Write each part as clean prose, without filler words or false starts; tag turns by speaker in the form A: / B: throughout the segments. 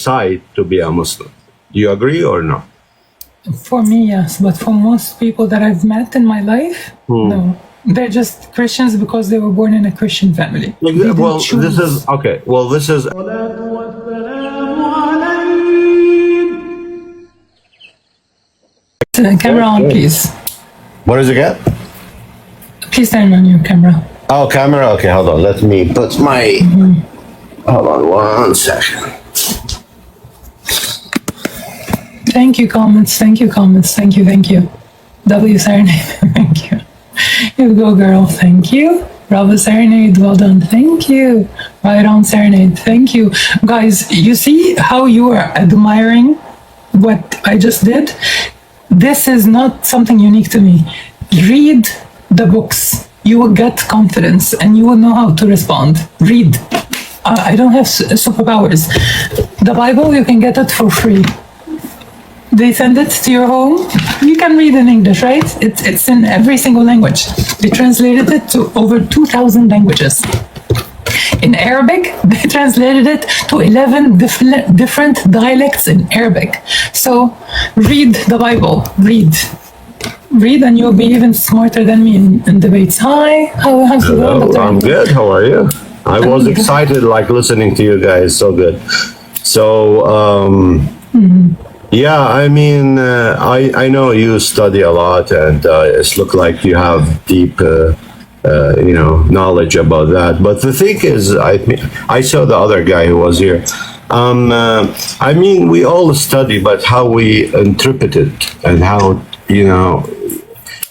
A: decide to be a Muslim. Do you agree or no?
B: For me, yes, but for most people that I've met in my life, no. They're just Christians because they were born in a Christian family.
A: Well, this is okay. Well, this is.
B: Camera on, please.
A: What does it get?
B: Please turn on your camera.
A: Oh, camera. Okay, hold on. Let me put my. Hold on 1 second.
B: Thank you, comments. Thank you, comments. Thank you, thank you. W Serenade, thank you. You go, girl. Thank you. Bravo Serenade, well done. Thank you. Right on, Serenade. Thank you. Guys, you see how you are admiring what I just did? This is not something unique to me. Read the books. You will get confidence and you will know how to respond. Read. I don't have superpowers. The Bible, you can get it for free. They send it to your home. You can read in English, right? It's in every single language. They translated it to over 2,000 languages. In Arabic, they translated it to 11 different dialects in Arabic. So read the Bible. Read. Read and you'll be even smarter than me in debates. Hi, how's it going?
A: Hello, I'm good. How are you? I was excited like listening to you guys. So good. So, yeah, I mean, I know you study a lot, and it's look like you have deep, knowledge about that. But the thing is, I saw the other guy who was here. I mean, we all study, but how we interpret it and how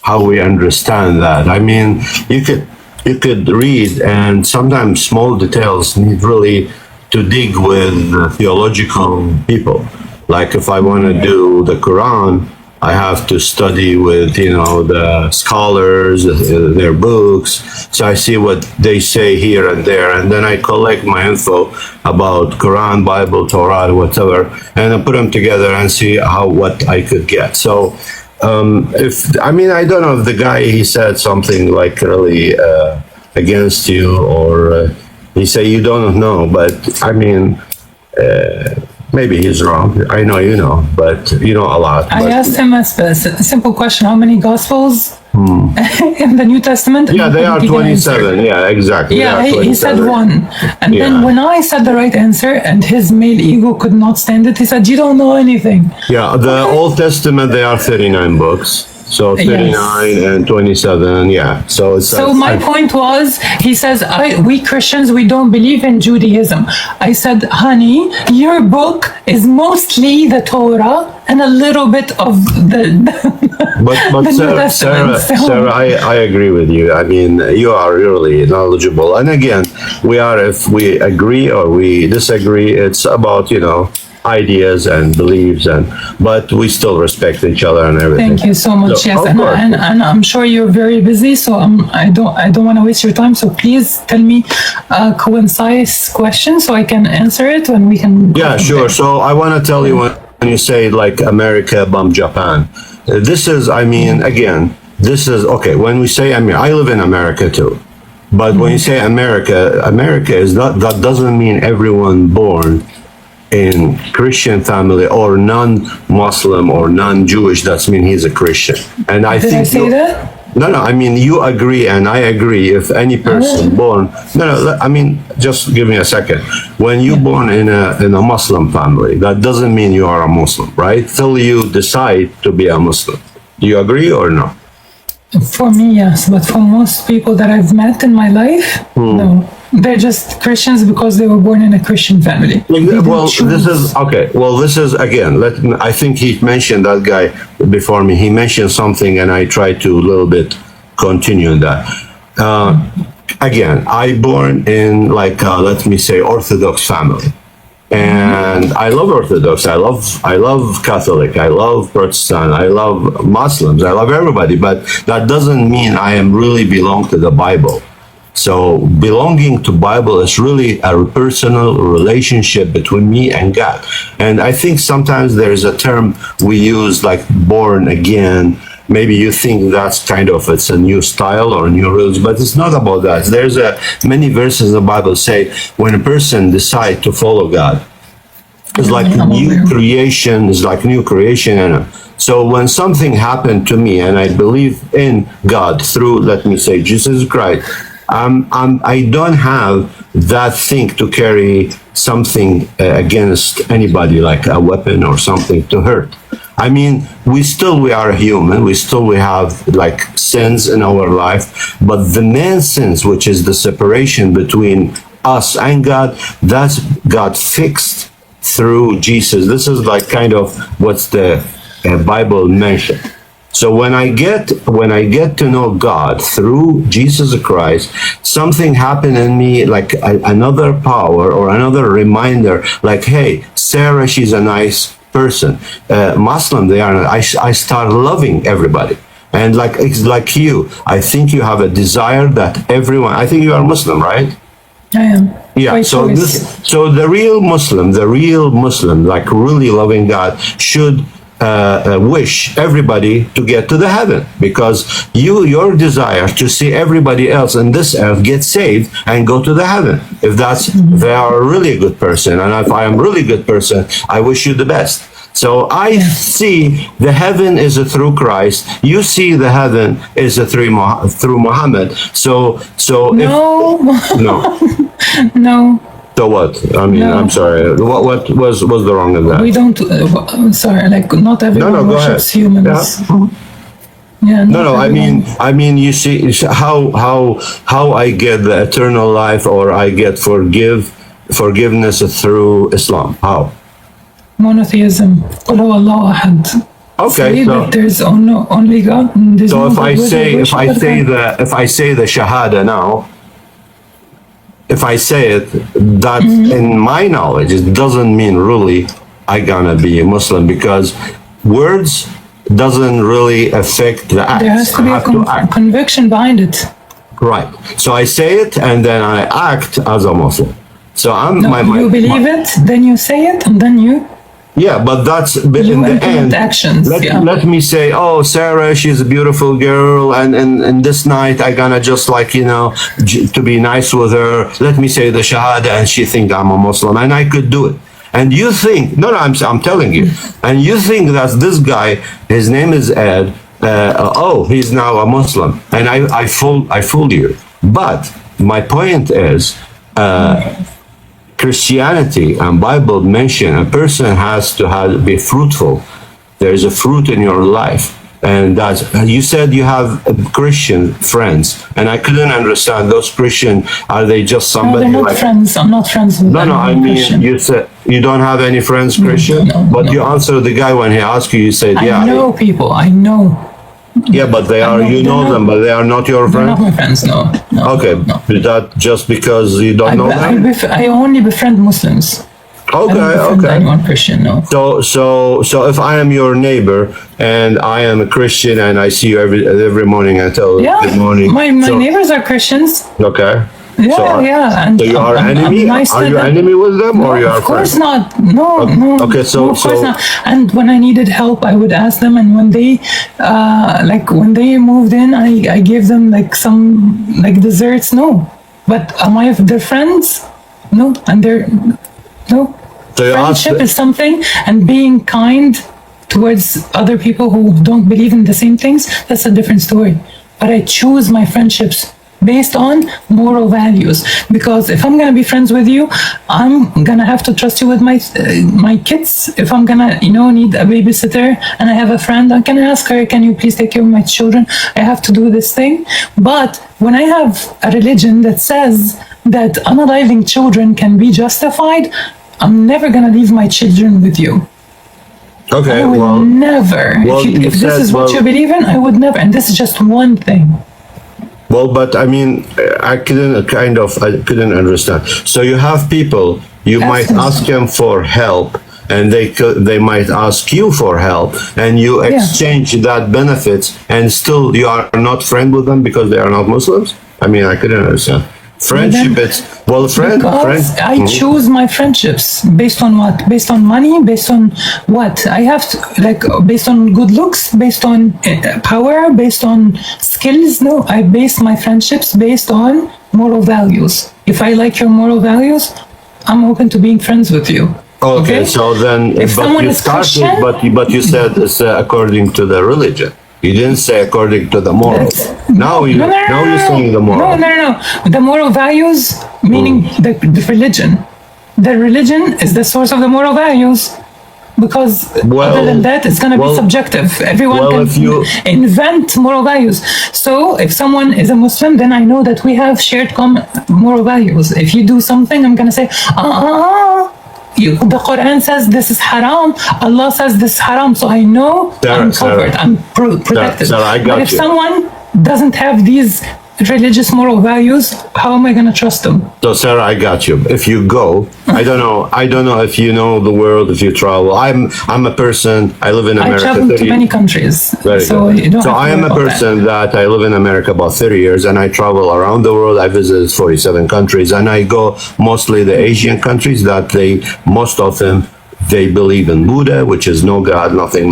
A: how we understand that. I mean, you could read, and sometimes small details need really to dig with theological people. Like if I want to do the Quran, I have to study with, the scholars, their books. So I see what they say here and there. And then I collect my info about Quran, Bible, Torah, whatever, and I put them together and see what I could get. So I don't know if the guy, he said something like really against you, or he say you don't know, but I mean, maybe he's wrong. I know you know, but you know a lot.
B: I asked him a simple question: how many Gospels in the New Testament?
A: Yeah, they are 27. Yeah, exactly.
B: Yeah, he said one. And then when I said the right answer, and his male ego could not stand it, he said, "You don't know anything." Yeah,
A: the Old Testament, they are 39 books. So 39 and 27, yeah. So it's
B: my point was, he says, we Christians, we don't believe in Judaism. I said, honey, your book is mostly the Torah and a little bit of the
A: but Sarah, I agree with you. I mean, you are really knowledgeable. And again, if we agree or we disagree, it's about, ideas and beliefs, but we still respect each other and everything.
B: Thank you so much. Yes, and I'm sure you're very busy, so I don't want to waste your time. So please tell me a concise question so I can answer it when we can.
A: Yeah, sure. So I want to tell you when you say like America bomb Japan. This is, again, this is okay. When we say I live in America too, but when you say America is not, that doesn't mean everyone born in Christian family or non-Muslim or non-Jewish, that's mean he's a Christian. And I think
B: I say that?
A: No, I mean, you agree and I agree. If any person born, just give me a second. When you born in a Muslim family, that doesn't mean you are a Muslim, right? Till you decide to be a Muslim. Do you agree or no?
B: For me, yes, but for most people that I've met in my life, no. They're just Christians because they were born in a Christian family.
A: Well, this is again, I think he mentioned, that guy before me, he mentioned something and I tried to a little bit continue that. Again, I born in let me say Orthodox family. And I love Orthodox, I love Catholic, I love Protestant, I love Muslims, I love everybody, but that doesn't mean I am really belong to the Bible. So belonging to Bible is really a personal relationship between me and God. And I think sometimes there's a term we use like born again. Maybe you think that's it's a new style or new rules, but it's not about that. There's many verses in the Bible say when a person decides to follow God, It's like new creation. It's like new creation. And so when something happened to me, and I believe in God through, let me say, Jesus Christ, I don't have that thing to carry something against anybody, like a weapon or something to hurt. I mean, we are human. We have like sins in our life, but the main sins, which is the separation between us and God, that's God fixed through Jesus. This is like kind of what's the Bible mentioned. So when I get to know God through Jesus Christ, something happened in me, like another power or another reminder, like, hey, Sarah, she's a nice person. Muslim, they are. I start loving everybody. And like it's like you, I think you have a desire that everyone. I think you are Muslim, right?
B: I am.
A: Yeah. So the real Muslim, like really loving God, should wish everybody to get to the heaven, because your desire to see everybody else in this earth get saved and go to the heaven. If they are really a good person, and if I am really good person, I wish you the best. So I see the heaven is through Christ. You see the heaven is through Muhammad. So
B: no,
A: no,
B: no.
A: So what? I mean, no. I'm sorry. What was the wrong in that?
B: We don't. I'm sorry. Like not everyone worships humans. Yeah.
A: No. I mean, you see how I get the eternal life, or I get forgiveness through Islam. How?
B: Monotheism. Allah Ahad.
A: Okay, so
B: there's only God.
A: So if I say the Shahada now, if I say it, that in my knowledge, it doesn't mean really I gonna be a Muslim, because words doesn't really affect the acts.
B: There has to be a conviction behind it.
A: Right. So I say it and then I act as a Muslim. So
B: you believe it, then you say it, and then you.
A: Yeah, but that's in the end.
B: Actions.
A: Let me say, oh, Sarah, she's a beautiful girl, and this night I gonna just like, to be nice with her. Let me say the Shahada, and she think I'm a Muslim, and I could do it. And you think, no, I'm telling you, and you think that this guy, his name is Ed. He's now a Muslim, and I fooled you. But my point is, Christianity and Bible mention a person has to be fruitful. There is a fruit in your life, and that's, you said you have Christian friends, and I couldn't understand those Christian. Are they just somebody?
B: No, they're not friends. I'm not friends with them.
A: No. I mean, Christian. You said you don't have any friends Christian, but you answered the guy when he asked you. You said, "Yeah,
B: I know people. I know."
A: Yeah, but they are. You know them, but they are not your friends.
B: Not my friends. No.
A: Okay, is that just because you don't know them?
B: I only befriend Muslims.
A: Okay.
B: Anyone Christian, no.
A: So if I am your neighbor and I am a Christian and I see you every morning, I tell you good morning.
B: My neighbors are Christians.
A: Okay.
B: Yeah. And
A: so you are enemy?
B: Nice
A: are you enemy with them, or you are
B: friends? Of course not. No.
A: Okay, so
B: of course not. And when I needed help, I would ask them. And when they, when they moved in, I gave them like some desserts. No, but am I their friends? No, and they're no. So friendship is something, and being kind towards other people who don't believe in the same things, that's a different story. But I choose my friendships based on moral values, because if I'm gonna be friends with you, I'm gonna have to trust you with my kids. If I'm gonna need a babysitter and I have a friend, I can ask her, can you please take care of my children? I have to do this thing. But when I have a religion that says that unaliving children can be justified, I'm never gonna leave my children with you.
A: Okay,
B: I would never. If this is what you believe in, I would never. And this is just one thing.
A: Well, but I mean, I couldn't understand. So you have people, you might ask them for help, and they might ask you for help, and you exchange that benefits, and still you are not friends with them because they are not Muslims? I mean, I couldn't understand. Friendship,
B: I choose my friendships based on what? Based on money? Based on what? I have to, based on good looks, based on power, based on skills? No, I base my friendships based on moral values. If I like your moral values, I'm open to being friends with you.
A: Okay, so then,
B: If
A: but
B: someone
A: you
B: is
A: started,
B: Christian,
A: but you said it's according to the religion. You didn't say according to the moral. Now you're saying the moral.
B: No. The moral values, meaning the religion. The religion is the source of the moral values. Because other than that, it's going to be subjective. Everyone can invent moral values. So if someone is a Muslim, then I know that we have shared common moral values. If you do something, I'm going to say, the Quran says this is haram. Allah says this is haram. So I know I'm covered. I'm protected. But if someone doesn't have these religious moral values, how am I going to trust them?
A: So Sarah, I got you. If you go, I don't know if you know the world, if you travel. I'm a person, I live in America.
B: I travel to many countries. So
A: I am a person that I live in America about 30 years, and I travel around the world. I visit 47 countries, and I go mostly the Asian countries that most of them, they believe in Buddha, which is no God, nothing.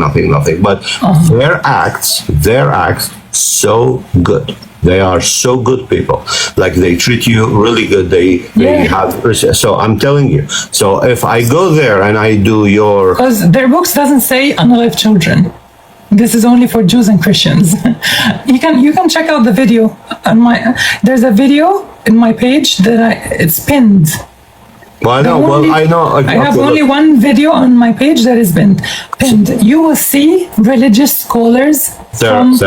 A: But their acts, so good. They are so good people. Like they treat you really good. They have, so I'm telling you. So if I go there and I do your...
B: Because their books doesn't say unalive children. This is only for Jews and Christians. You can check out the video on there's a video in my page that it's pinned.
A: I have
B: only one video on my page that has been pinned. You will see religious scholars from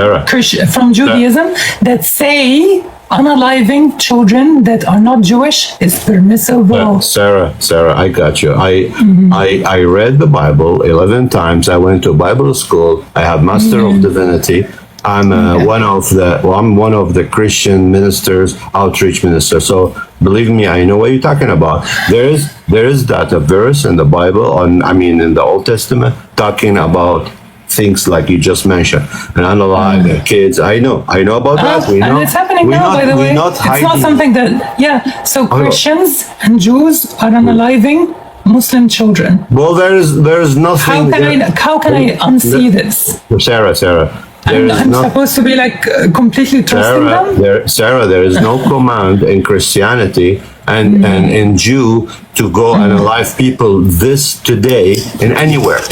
B: Judaism that say unaliving children that are not Jewish is permissible.
A: Sarah, I got you. I read the Bible 11 times. I went to Bible school. I have Master of Divinity. I'm one of the Christian ministers, outreach ministers. So believe me, I know what you're talking about. There is that a verse in the Bible, in the Old Testament, talking about things like you just mentioned, and unalive kids. I know about that.
B: And it's happening now, by the way. It's not something that So Christians and Jews are unaliving Muslim children.
A: Well, there's nothing.
B: How can I unsee this?
A: Sarah.
B: I'm supposed to be completely trusting them?
A: Sarah, there is no command in Christianity and in Jew to go and unalive people this today in anywhere.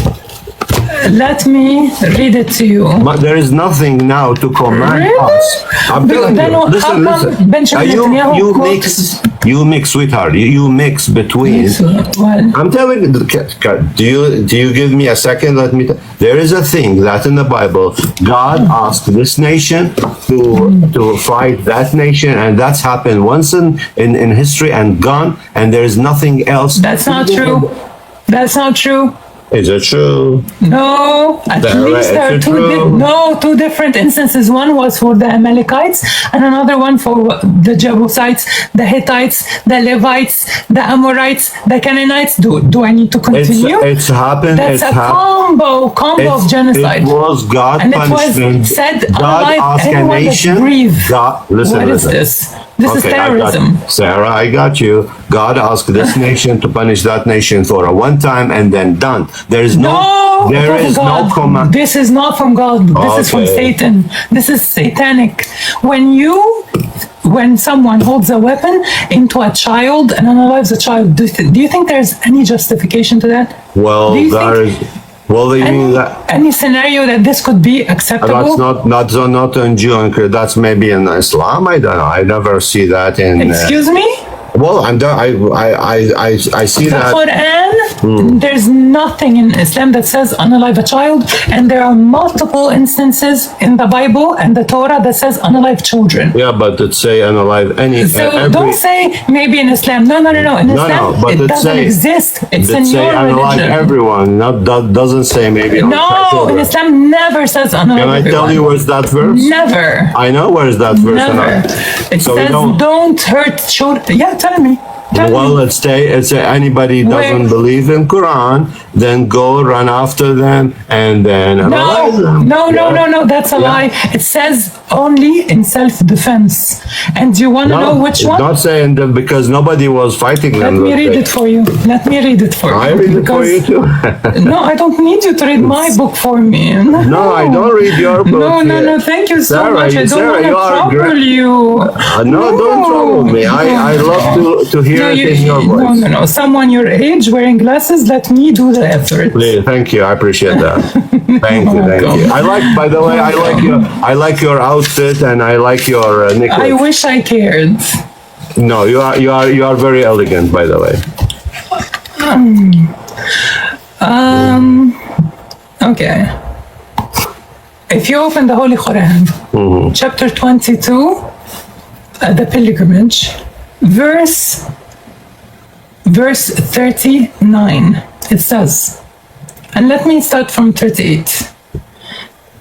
B: Let me read it to you.
A: But there is nothing now to command us. I'm telling you. Listen. You mix, sweetheart. You mix between. I'm telling you. Do you give me a second? There is a thing that in the Bible, God asked this nation to fight that nation, and that's happened once in history and gone, and there is nothing else.
B: That's not true. That's not true.
A: Is it true?
B: No, at least there are two different instances. One was for the Amalekites and another one for the Jebusites, the Hittites, the Levites, the Amorites, the Canaanites. Do I need to continue?
A: It's happened.
B: That's a combo of genocide.
A: It was God punishment.
B: It was said,
A: God asked a nation.
B: What is this? This is terrorism.
A: Sarah, I got you. God asked this nation to punish that nation for a one time and then done. There is no command.
B: This is not from God. This is from Satan. This is satanic. When someone holds a weapon into a child and unalives a child, do you think there's any justification to that?
A: Well,
B: any scenario that this could be acceptable?
A: That's not in Jew and that's maybe in Islam. I don't know. I never see that in.
B: Excuse me?
A: Well, I see that.
B: The Quran, there's nothing in Islam that says unalive a child, and there are multiple instances in the Bible and the Torah that says unalive children.
A: Yeah, but it say unalive any.
B: So don't say maybe in Islam. No. In Islam,
A: but
B: it doesn't exist. It's in your religion.
A: Everyone. That doesn't say maybe.
B: No, in Islam never says unalive.
A: Can I tell you where's that verse?
B: Never.
A: I know where's that verse.
B: Never. It says don't hurt children. Yeah, tell me.
A: Let's say anybody doesn't believe in Quran, then go run after them and then analyze them.
B: No, that's a lie. It says only in self-defense. And do you want to know which one?
A: Not saying that because nobody was fighting them.
B: Let me read it for you.
A: I read it for you too.
B: No, I don't need you to read my book for me.
A: No, I don't read your book.
B: No, thank you so much. I don't want to trouble you.
A: No, don't trouble me. I love to hear hear it in your voice.
B: No. Someone your age wearing glasses, let me do the effort.
A: Please, thank you. I appreciate that. Thank you. I like, by the way, I like your outfit and I like your necklace.
B: I wish I cared.
A: No, you are very elegant, by the way.
B: Okay. If you open the Holy Quran, chapter 22, the pilgrimage, verse 39, it says, and let me start from 38.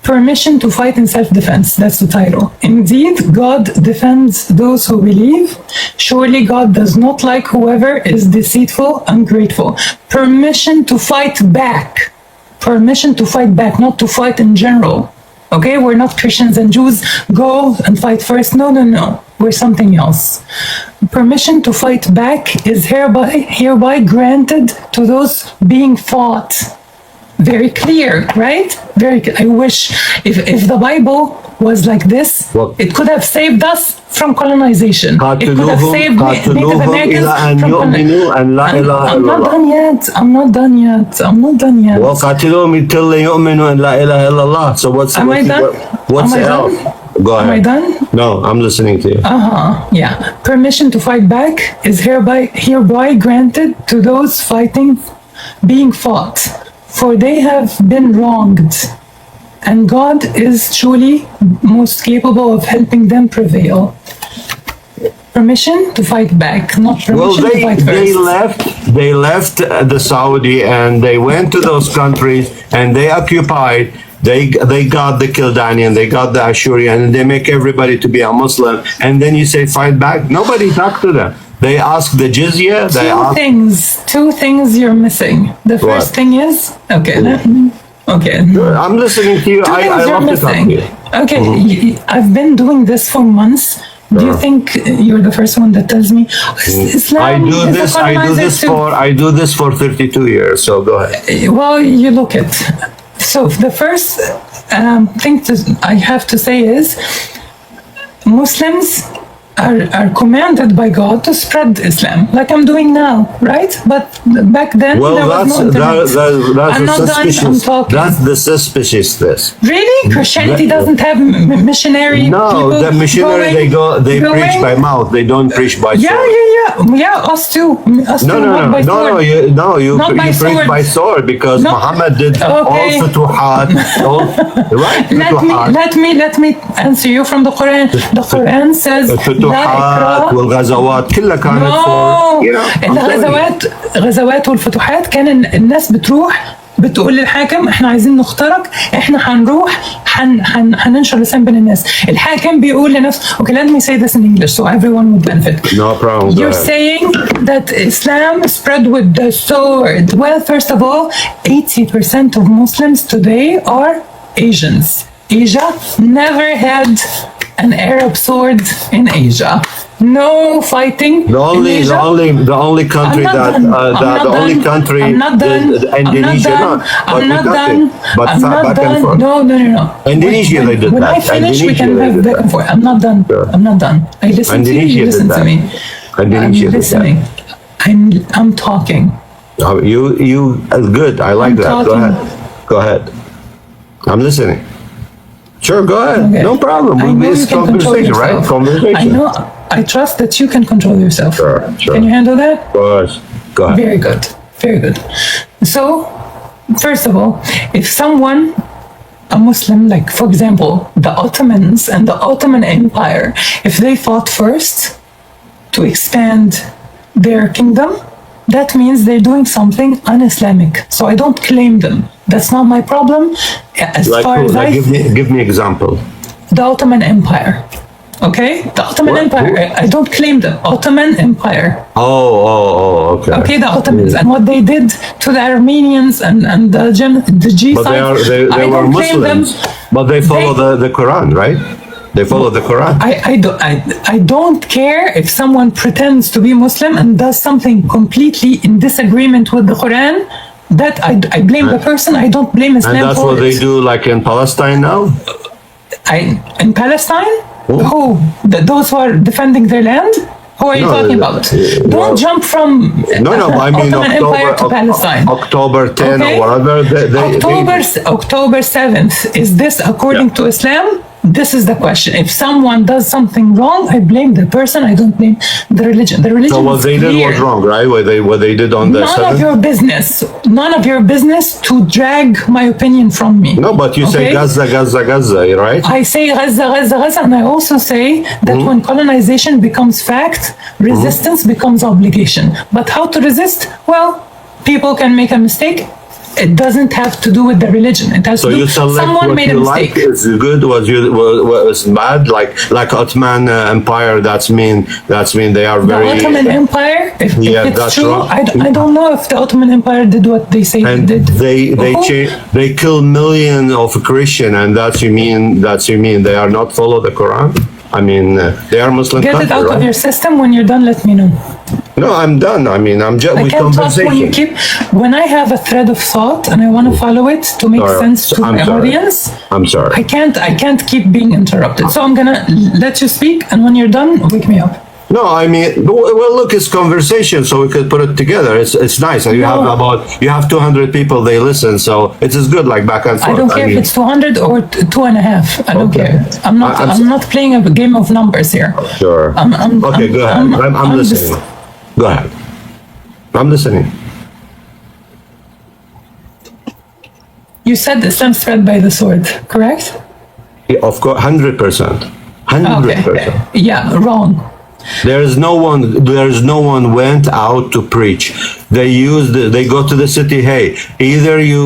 B: Permission to fight in self-defense, that's the title. Indeed, God defends those who believe. Surely God does not like whoever is deceitful, ungrateful. Permission to fight back. Permission to fight back, not to fight in general. Okay, we're not Christians and Jews. Go and fight first. No. We're something else. Permission to fight back is hereby granted to those being fought. Very clear, right? I wish if the Bible was like this, it could have saved us from colonization. It could have saved Native Americans from colonization. I'm not done yet.
A: وقاتلوهم until they يؤمنوا أن لا إله إلا الله. So what's
B: Am I done?
A: What's else? Go ahead.
B: Am I done?
A: No, I'm listening to you.
B: Yeah. Permission to fight back is hereby granted to those being fought. For they have been wronged, and God is truly most capable of helping them prevail. Permission to fight back, not permission to fight first.
A: They left the Saudi and they went to those countries and they occupied. They got the Kildanian, they got the Ashurian, and they make everybody to be a Muslim. And then you say fight back. Nobody talked to them. They ask the jizya.
B: Two things you're missing. The first thing is, okay.
A: I'm listening to you. I love to talk to you.
B: Okay, I've been doing this for months. Do you think you're the first one that tells me Islam
A: I do this for 32 years. So go ahead.
B: Well, you look it. So the first thing I have to say is Muslims are commanded by God to spread Islam, like I'm doing now, right? But back then, there was no internet.
A: That's the suspiciousness.
B: Really? Christianity doesn't have missionary people.
A: No, the missionary they preach by mouth. They don't preach by sword.
B: Yeah. Us too.
A: You preach by sword because Muhammad did all futuhat.
B: Let me answer you from the Quran. The Quran says
A: والغزوات كلها كانت
B: الغزوات والفتوحات كان الناس بتروح بتقول للحاكم احنا عايزين نخترق، احنا هنروح هننشر الاسلام بين الناس. الحاكم بيقول لنفسه okay, let me say this in English so everyone would benefit.
A: No problem.
B: You're saying that Islam spread with the sword. Well, first of all, 80% of Muslims today are Asians. Asia never had an Arab sword in Asia. No fighting.
A: The only country
B: I'm not done.
A: Indonesia.
B: I'm not done. No.
A: Indonesia, they did
B: when
A: that.
B: I finish, we can have back and forth. I'm not done. Sure. I'm not done. I listen to you. You listen to me.
A: Indonesia
B: I'm listening. I'm talking.
A: You good. I like that.
B: Talking.
A: Go ahead. I'm listening. Sure, go ahead. Okay. No problem. It's conversation, right? Conversation.
B: I know. I trust that you can control yourself.
A: Sure.
B: Can you handle that?
A: Of course. Go ahead.
B: Very good. So, first of all, if someone, a Muslim, like for example, the Ottomans and the Ottoman Empire, if they fought first to expand their kingdom, that means they're doing something un-Islamic. So I don't claim them. That's not my problem.
A: Give me example.
B: The Ottoman Empire. Okay? The Ottoman Empire. I don't claim them. Ottoman Empire.
A: Okay.
B: Okay, the Ottomans and what they did to the Armenians and the G
A: But they were Muslims. But they follow the Quran, right? They follow the Quran.
B: I don't care if someone pretends to be Muslim and does something completely in disagreement with the Quran. That I blame the person. I don't blame Islam.
A: And that's what they do, like in Palestine now.
B: In Palestine, those who are defending their land. Who are you
A: No,
B: talking about?
A: well,
B: Don't jump from
A: No, I mean
B: Ottoman Empire to Palestine.
A: October 10
B: Okay?
A: or whatever.
B: October 7th. Is this according to Islam? This is the question. If someone does something wrong, I blame the person. I don't blame the religion. The religion
A: So what
B: is
A: they did
B: clear.
A: was wrong, right? What they did on the
B: None of
A: 7th?
B: your business. None of your business to drag my opinion from me.
A: No, but you say
B: Okay?
A: Gaza, right?
B: I say Gaza, and I also say that when colonization becomes fact, resistance becomes obligation. But how to resist? Well, people can make a mistake. It doesn't have to do with the religion. It has
A: So
B: to do
A: you
B: with
A: select
B: someone
A: what
B: made a
A: you
B: mistake.
A: like is good, was bad, like Ottoman Empire. That's mean they are
B: The
A: very.
B: Ottoman Empire, if
A: Yeah,
B: it's
A: that's
B: true,
A: wrong.
B: I don't know if the Ottoman Empire did what they say
A: And
B: they did.
A: they kill millions of Christian, and that's you mean they are not follow the Quran? I mean, they are Muslim
B: Get it
A: country,
B: out
A: right?
B: of your system. When you're done, let me know.
A: No, I'm done. I mean, I'm just
B: I
A: with
B: can't talk when you
A: conversation.
B: when I have a thread of thought and I want to follow it to make
A: Sorry.
B: sense to
A: I'm
B: my
A: sorry.
B: audience.
A: I'm sorry.
B: I can't keep being interrupted. So I'm gonna let you speak, and when you're done, wake me up.
A: No, I mean, well, look, it's conversation, so we could put it together. It's nice. And you have 200 people, they listen, so it is good, like back and forth.
B: I don't care if it's 200 or 2.5. I don't
A: Okay.
B: care. I'm not playing a game of numbers here.
A: Sure. Okay, go ahead. I'm
B: just-
A: listening. Go ahead. I'm listening.
B: You said Islam spread by the sword, correct?
A: Yeah, of course, 100%. 100%.
B: Okay. Yeah, wrong.
A: There's no one went out to preach. They go to the city, hey, either you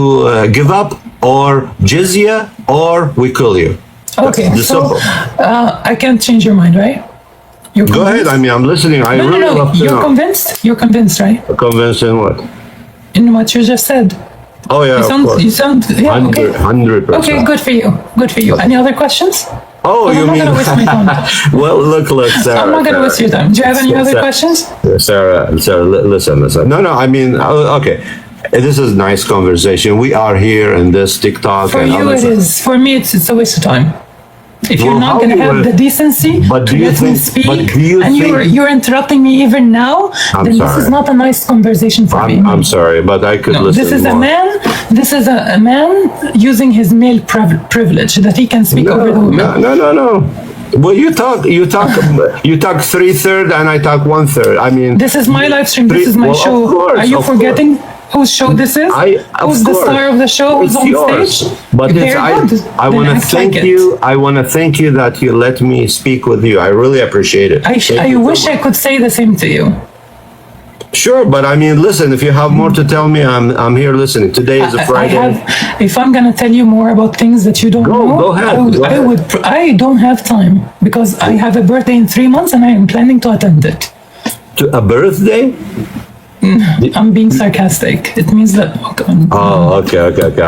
A: give up or jizya or we kill you.
B: Okay,
A: That's
B: so
A: simple.
B: I can't change your mind, right? You're
A: Go ahead.
B: convinced?
A: I mean, I'm listening. I
B: No,
A: really love to
B: You're
A: know.
B: convinced? You're convinced, right?
A: Convinced in what?
B: In what you just said.
A: Oh yeah, of course.
B: You sound, yeah, okay.
A: 100%.
B: Okay, good for you. Good for you. Any other questions?
A: Oh,
B: I'm
A: you
B: not
A: mean?
B: gonna waste my time.
A: Well, look, Sarah.
B: I'm not going to waste your time. Do you have any other questions?
A: Sarah, listen. No, I mean, okay. This is nice conversation. We are here in this TikTok.
B: For
A: and
B: you,
A: other
B: it
A: stuff.
B: is. For me, it's a waste of time. If you're
A: Well,
B: not
A: how
B: going to
A: you
B: have
A: will-
B: the decency
A: But
B: to
A: do you
B: let me
A: think-
B: speak,
A: but do you
B: and
A: think-
B: you're interrupting me even now,
A: I'm
B: then this
A: sorry.
B: is not a nice conversation for me.
A: I'm sorry, but I could
B: No,
A: listen
B: this is
A: more.
B: This is a man using his male privilege that he can speak over the woman.
A: No. Well, you talk 3/3 and I talk 1/3. I mean,
B: This is my live stream. This is my
A: Well, of
B: show.
A: course,
B: Are you
A: of
B: forgetting whose show this is?
A: of
B: Who's the
A: course.
B: star of the show? Who's
A: It's
B: on
A: yours.
B: stage?
A: But
B: Very good.
A: I
B: Then
A: want to
B: act
A: thank
B: like it.
A: you. I want to thank you that you let me speak with you. I really appreciate it.
B: I wish I could say the same to you.
A: Sure, but I mean, listen. If you have more to tell me, I'm here listening. Today is a Friday.
B: If I'm gonna tell you more about things that you don't know,
A: go ahead, go ahead.
B: I don't have time because I have a birthday in 3 months and I am planning to attend it.
A: To a birthday?
B: I'm being sarcastic. It means that.
A: Oh, okay.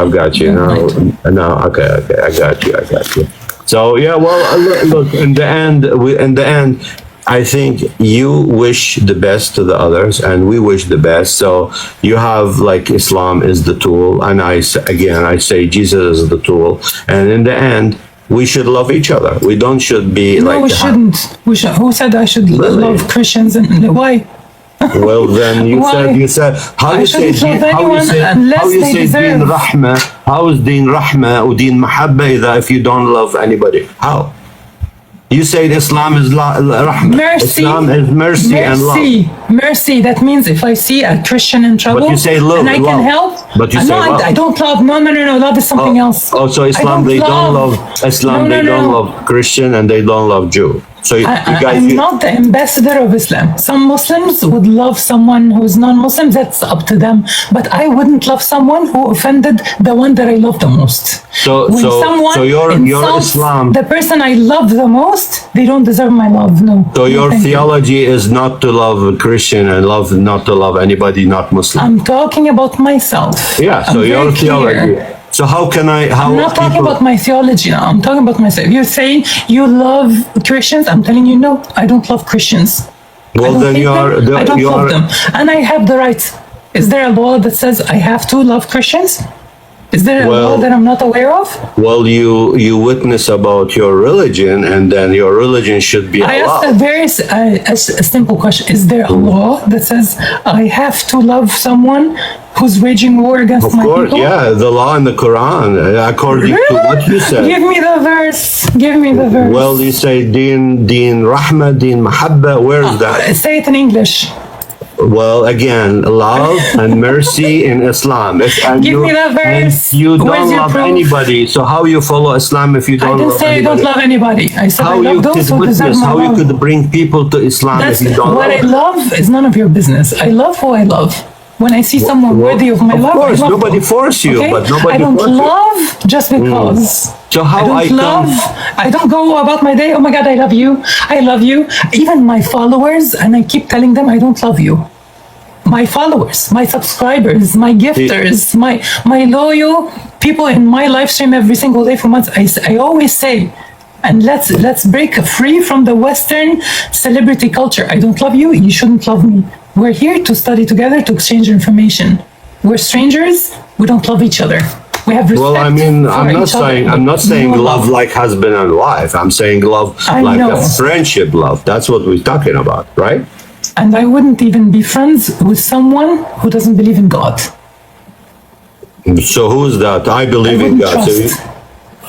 A: I've got you. No, okay. I got you. So yeah, well, look. In the end, I think you wish the best to the others, and we wish the best. So you have like Islam is the tool, and I say Jesus is the tool, and in the end, we should love each other. We should be like.
B: No, we shouldn't. Who said I should
A: Really?
B: love Christians and why?
A: Well, then
B: Why?
A: you said how
B: I
A: you say
B: shouldn't love
A: how you
B: anyone
A: say
B: unless
A: how you
B: they
A: say
B: deserve.
A: Deen Rahma. How is Deen Rahma or Deen Mahabba if you don't love anybody? How? You say Islam is Rahma.
B: Mercy.
A: Islam is mercy and love.
B: Mercy. That means if I see a Christian in trouble,
A: But you say love,
B: and I can
A: love.
B: help.
A: But you say love.
B: I don't love. No. Love is something else.
A: Oh, so Islam
B: I
A: they don't love Islam.
B: No,
A: They don't
B: no.
A: love Christian and they don't love Jew. So you guys.
B: I'm not the ambassador of Islam. Some Muslims would love someone who's non-Muslim. That's up to them. But I wouldn't love someone who offended the one that I love the most. When someone
A: your
B: insults
A: Islam.
B: the person I love the most, they don't deserve my love. No.
A: So
B: No,
A: your
B: thank you.
A: theology is not to love a Christian and not to love anybody not Muslim.
B: I'm talking about myself.
A: Yeah. So
B: I'm
A: your
B: very
A: theology.
B: clear.
A: So how can I? How
B: I'm not talking
A: people-
B: about my theology now. I'm talking about myself. You're saying you love Christians. I'm telling you, no, I don't love Christians.
A: Well, then you are.
B: I don't
A: You
B: love
A: are.
B: them. And I have the right. Is there a law that says I have to love Christians? Is there a law that I'm not aware of?
A: Well, you witness about your religion, and then your religion should be
B: I asked a
A: allowed.
B: very a simple question. Is there a law that says I have to love someone who's waging war against
A: Of
B: my
A: course,
B: people?
A: yeah, the law in the Quran, according to what you said.
B: Give me the verse. Give me the verse.
A: Well, you say Deen Rahma, Deen Mahabba. Where is that?
B: Say it in English.
A: Well, again, love and mercy in Islam.
B: Give me the verse.
A: And you
B: Where's
A: don't
B: your
A: love
B: proof?
A: anybody. So how you follow Islam if you
B: I
A: don't
B: didn't
A: love
B: say I
A: anybody?
B: don't love anybody. I said
A: How
B: I
A: you
B: love those
A: could
B: who deserve
A: witness,
B: my
A: how
B: love.
A: you could bring people to Islam
B: That's
A: if you don't
B: what
A: love
B: I
A: them?
B: love is none of your business. I love who I love. When I see someone worthy of my
A: of
B: love,
A: course,
B: I love
A: nobody
B: them.
A: force you,
B: Okay?
A: but nobody
B: I don't
A: force you.
B: love just because.
A: So how
B: I don't love. I don't go about my day. Oh my God, I love you. I love you. Even my followers, and I keep telling them I don't love you. My followers, my subscribers, my gifters, my loyal people in my live stream every single day for months. I always say, and let's break free from the Western celebrity culture. I don't love you. You shouldn't love me. We're here to study together, to exchange information. We're strangers. We don't love each other. We have respect.
A: Well, I mean,
B: for each other.
A: I'm not saying
B: No
A: love like husband and wife. I'm saying love
B: I
A: like
B: know.
A: a friendship love. That's what we're talking about, right?
B: And I wouldn't even be friends with someone who doesn't believe in God.
A: So who's that? I believe in
B: wouldn't
A: God.
B: trust.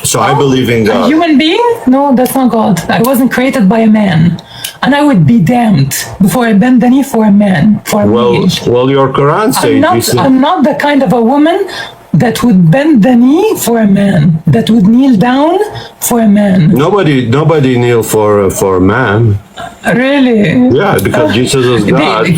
A: So I believe in
B: A
A: God.
B: human being? No, that's not God. I wasn't created by a man. And I would be damned before I bend the knee for a man, for a male.
A: Well, your Quran says.
B: I'm not the kind of a woman that would bend the knee for a man, that would kneel down for a man.
A: Nobody kneel for a man.
B: Really?
A: Yeah, because Jesus is God.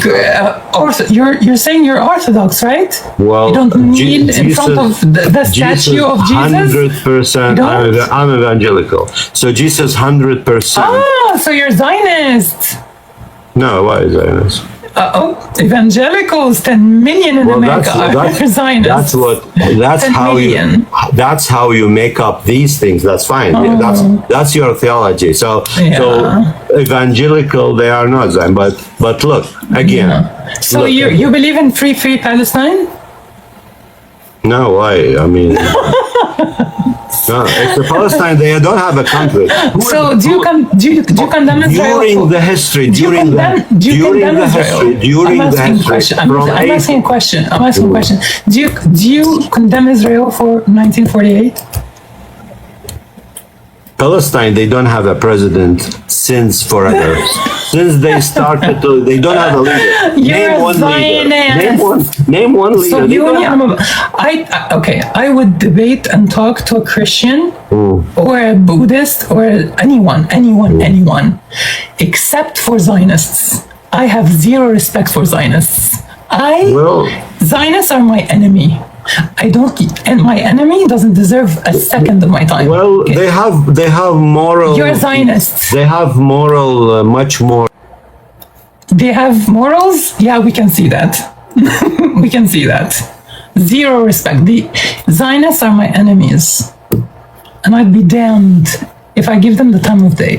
B: You're saying you're Orthodox, right?
A: Well,
B: you don't kneel in
A: Jesus,
B: front of the statue of Jesus?
A: 100%.
B: You don't?
A: I'm evangelical. So Jesus 100%.
B: Ah, so you're Zionist.
A: No, why is Zionist?
B: Evangelicals, 10 million in America are Zionists.
A: That's
B: 10
A: how
B: million.
A: that's how you make up these things. That's fine. That's your theology. So evangelical, they are not Zion. But look again.
B: So
A: look,
B: you believe in free Palestine?
A: No, why? I mean, no, it's the Palestine. They don't have a country.
B: So do you condemn Israel?
A: During the history, during the history,
B: I'm asking a question. Do you condemn Israel for 1948?
A: Palestine, they don't have a president since forever. Since they started to, they don't have a leader.
B: You're
A: Name one
B: Zionist.
A: leader. Name one leader.
B: So
A: They don't have-
B: I would debate and talk to a Christian or a Buddhist or anyone, except for Zionists. I have zero respect for Zionists. Zionists are my enemy. And my enemy doesn't deserve a second of my time.
A: Well, they have moral.
B: You're Zionists.
A: They have moral, much more.
B: They have morals? Yeah, we can see that. We can see that. Zero respect. The Zionists are my enemies. And I'd be damned if I give them the time of day.